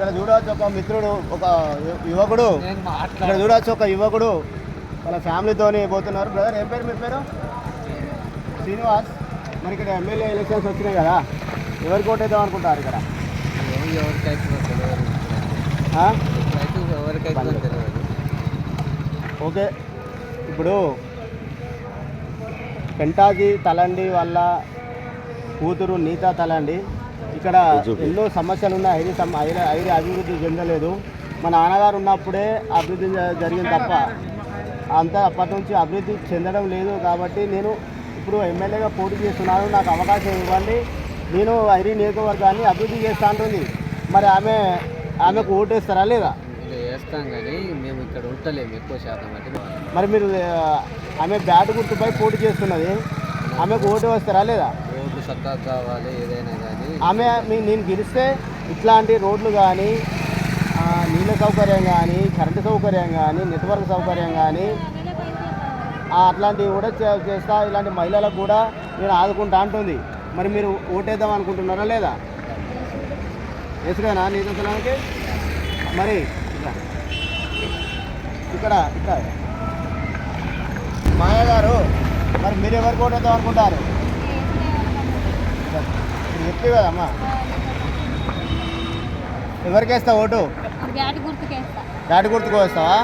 ఇక్కడ చూడవచ్చు ఒక మిత్రుడు, ఒక యువకుడు, ఇక్కడ చూడవచ్చు ఒక యువకుడు వాళ్ళ ఫ్యామిలీతోని పోతున్నారు. బ్రదర్ ఏం పేరు మీ పేరు? శ్రీనివాస్. మరి ఇక్కడ ఎమ్మెల్యే ఎలక్షన్స్ వచ్చినాయి కదా, ఎవరికి ఓటేద్దాం అనుకుంటారు ఇక్కడ? ఓకే, ఇప్పుడు పెంటాజీ తలండి వాళ్ళ కూతురు నీతా తలండి ఇక్కడ ఎన్నో సమస్యలు ఉన్నాయి. ఐదు అభివృద్ధి చెందలేదు. మా నాన్నగారు ఉన్నప్పుడే అభివృద్ధి జరిగింది తప్ప అంతా అప్పటి నుంచి అభివృద్ధి చెందడం లేదు. కాబట్టి నేను ఇప్పుడు ఎమ్మెల్యేగా పోటీ చేస్తున్నాను, నాకు అవకాశం ఇవ్వండి, నేను ఐరి నియోజకవర్గాన్ని అభివృద్ధి చేస్తా అంటుంది. మరి ఆమెకు ఓటేస్తారా లేదా? వేస్తాం కానీ మేము ఇక్కడ ఉండలేము ఎక్కువ శాతం. అంటే మరి మీరు ఆమె బ్యాట్ గుర్తుపై పోటీ చేస్తున్నది, ఆమెకు ఓటు వేస్తారా లేదా? రోడ్లు చక్కగా కావాలి, ఏదైనా కానీ ఆమె నేను గెలిస్తే ఇట్లాంటి రోడ్లు కానీ, నీళ్ళ సౌకర్యం కానీ, కరెంటు సౌకర్యం కానీ, నెట్వర్క్ సౌకర్యం కానీ అట్లాంటివి కూడా చేస్తా, ఇలాంటి మహిళలకు కూడా నేను ఆదుకుంటా అంటుంది. మరి మీరు ఓటేద్దాం అనుకుంటున్నారా లేదా? వేసుకున్నా నీతో సలానికి. మరి ఇక్కడ మాయ గారు, మరి మీరు ఎవరికి ఓటేద్దాం అనుకుంటారు? చెప్పి కదమ్మా, ఎవరికి వేస్తావు ఓటు? బ్యాట్ గుర్తుకు వేస్తావా?